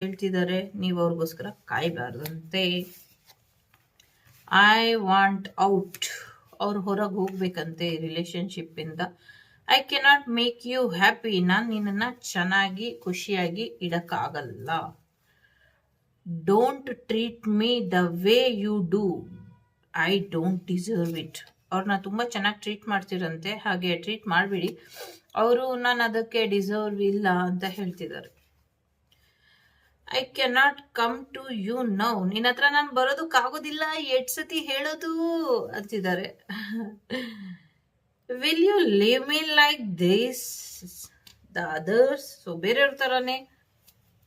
ಹೇಳ್ತಿದ್ದಾರೆ, ನೀವು ಅವ್ರಿಗೋಸ್ಕರ ಕಾಯಬಾರ್ದಂತೆ. ಐ ವಾಂಟ್ ಔಟ್, ಅವ್ರು ಹೊರಗೆ ಹೋಗ್ಬೇಕಂತೆ ರಿಲೇಶನ್ಶಿಪ್ ಇಂದ. I cannot make you happy, ನಾನು ನಿನ್ನನ್ನು ಚೆನ್ನಾಗಿ ಖುಷಿಯಾಗಿ ಇಡಕ್ಕಾಗಲ್ಲ. Don't treat me the way you do, I don't deserve it. ಅವ್ರನ್ನ ತುಂಬ ಚೆನ್ನಾಗಿ ಟ್ರೀಟ್ ಮಾಡ್ತಿರಂತೆ, ಹಾಗೆ ಟ್ರೀಟ್ ಮಾಡಿಬಿಡಿ. ಅವರು ನಾನು ಅದಕ್ಕೆ ಡಿಸರ್ವ್ ಇಲ್ಲ ಅಂತ ಹೇಳ್ತಿದ್ದಾರೆ. I cannot come to you now, ನಿನ್ನ ಹತ್ರ ನಾನು ಬರೋದಕ್ಕಾಗೋದಿಲ್ಲ, 8 ಸತಿ ಹೇಳೋದು ಅಂತಿದ್ದಾರೆ. Will you leave me like this the others, so ಬೇರೆಯವ್ರ ಥರನೇ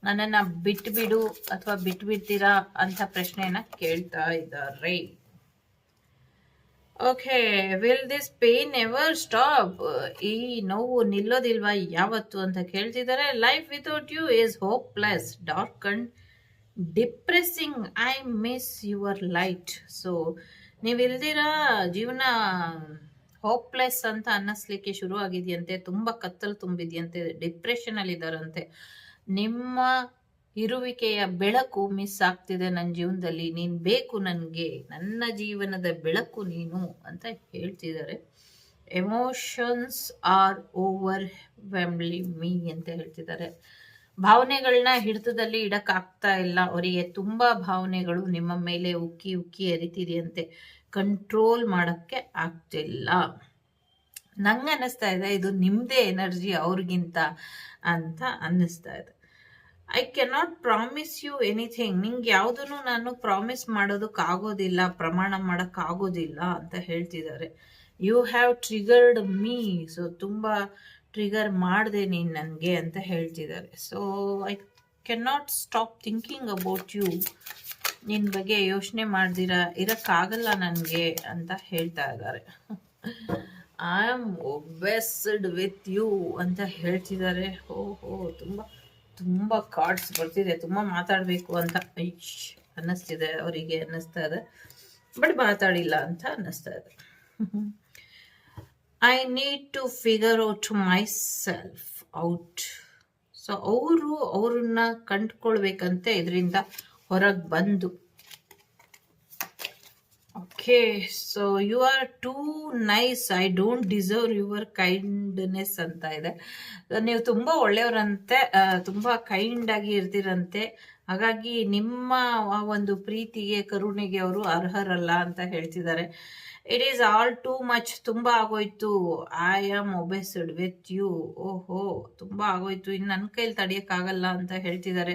ನನ್ನನ್ನು ಬಿಟ್ಬಿಡು ಅಥವಾ ಬಿಟ್ಬಿಡ್ತೀರಾ ಅಂತ ಪ್ರಶ್ನೆಯನ್ನ ಕೇಳ್ತಾ ಇದ್ದಾರೆ. Okay, will this pain ever stop, ಈ ನೋವು ನಿಲ್ಲೋದಿಲ್ವಾ ಯಾವತ್ತು ಅಂತ ಕೇಳ್ತಿದ್ದಾರೆ. Life without you is hopeless, dark and depressing, I miss your light. So ನೀವಿಲ್ದಿರ ಜೀವನ ಹೋಪ್ಲೆಸ್ ಅಂತ ಅನ್ನಿಸ್ಲಿಕ್ಕೆ ಶುರು ಆಗಿದೆಯಂತೆ, ತುಂಬ ಕತ್ತಲು ತುಂಬಿದೆಯಂತೆ, ಡಿಪ್ರೆಷನ್ ಅಲ್ಲಿ ಇದ್ದಾರಂತೆ. ನಿಮ್ಮ ಇರುವಿಕೆಯ ಬೆಳಕು ಮಿಸ್ ಆಗ್ತಿದೆ ನನ್ನ ಜೀವನದಲ್ಲಿ, ನೀನು ಬೇಕು ನನಗೆ, ನನ್ನ ಜೀವನದ ಬೆಳಕು ನೀನು ಅಂತ ಹೇಳ್ತಿದ್ದಾರೆ. ಎಮೋಷನ್ಸ್ ಆರ್ ಓವರ್ ವೆಮ್ಲಿ ಮೀ ಅಂತ ಹೇಳ್ತಿದ್ದಾರೆ. ಭಾವನೆಗಳನ್ನ ಹಿಡಿತದಲ್ಲಿ ಇಡಕ್ಕಾಗ್ತಾ ಇಲ್ಲ ಅವರಿಗೆ, ತುಂಬ ಭಾವನೆಗಳು ನಿಮ್ಮ ಮೇಲೆ ಉಕ್ಕಿ ಉಕ್ಕಿ ಹರಿತಿದೆಯಂತೆ, ಕಂಟ್ರೋಲ್ ಮಾಡೋಕ್ಕೆ ಆಗ್ತಿಲ್ಲ. ನಂಗೆ ಅನ್ನಿಸ್ತಾ ಇದೆ ಇದು ನಿಮ್ಮದೇ ಎನರ್ಜಿ ಅವ್ರಿಗಿಂತ ಅಂತ ಅನ್ನಿಸ್ತಾ ಇದೆ. I cannot promise you anything, ನಿಂಗೆ ಯಾವುದನ್ನು ನಾನು ಪ್ರಾಮಿಸ್ ಮಾಡೋದಕ್ಕಾಗೋದಿಲ್ಲ, ಪ್ರಮಾಣ ಮಾಡೋಕ್ಕಾಗೋದಿಲ್ಲ ಅಂತ ಹೇಳ್ತಿದ್ದಾರೆ. You have triggered me, so ತುಂಬ ಟ್ರಿಗರ್ ಮಾಡಿದೆ ನೀನು ನನಗೆ ಅಂತ ಹೇಳ್ತಿದ್ದಾರೆ. So I cannot stop thinking about you, ನಿನ್ನ ಬಗ್ಗೆ ಯೋಚನೆ ಮಾಡ್ದಿರ ಇರೋಕ್ಕಾಗಲ್ಲ ನನಗೆ ಅಂತ ಹೇಳ್ತಾ ಇದ್ದಾರೆ. I am obsessed with you ಅಂತ ಹೇಳ್ತಿದ್ದಾರೆ. ಓಹೋ, ತುಂಬ ಕಾರ್ಡ್ಸ್ ಬರ್ತಿದೆ, ತುಂಬ ಮಾತಾಡಬೇಕು ಅಂತ ಅನ್ನಿಸ್ತಿದೆ ಅವರಿಗೆ, ಅನ್ನಿಸ್ತಾ ಇದೆ, ಬಟ್ ಮಾತಾಡಿಲ್ಲ ಅಂತ ಅನ್ನಿಸ್ತಾ ಇದೆ. I need to figure out myself out, so ಅವ್ರನ್ನ ಕಂಡುಕೊಳ್ಬೇಕಂತೆ ಇದರಿಂದ ಹೊರಗೆ ಬಂದು. Okay, so you are too nice, I don't deserve your kindness ಅಂತ ಇದೆ. ನೀವು ತುಂಬ ಒಳ್ಳೆಯವರಂತೆ, ತುಂಬ ಕೈಂಡ್ ಆಗಿ ಇರ್ತೀರಂತೆ, ಹಾಗಾಗಿ ನಿಮ್ಮ ಒಂದು ಪ್ರೀತಿಗೆ ಕರುಣೆಗೆ ಅವರು ಅರ್ಹರಲ್ಲ ಅಂತ ಹೇಳ್ತಿದ್ದಾರೆ. It is all too much, ತುಂಬ ಆಗೋಯ್ತು. ಐ ಆಮ್ ಒಬೆಸ್ಡ್ ವಿತ್ ಯು, ಓಹೋ ತುಂಬ ಆಗೋಯ್ತು, ಇನ್ನು ನನ್ನ ಕೈಲಿ ತಡೆಯೋಕ್ಕಾಗಲ್ಲ ಅಂತ ಹೇಳ್ತಿದ್ದಾರೆ.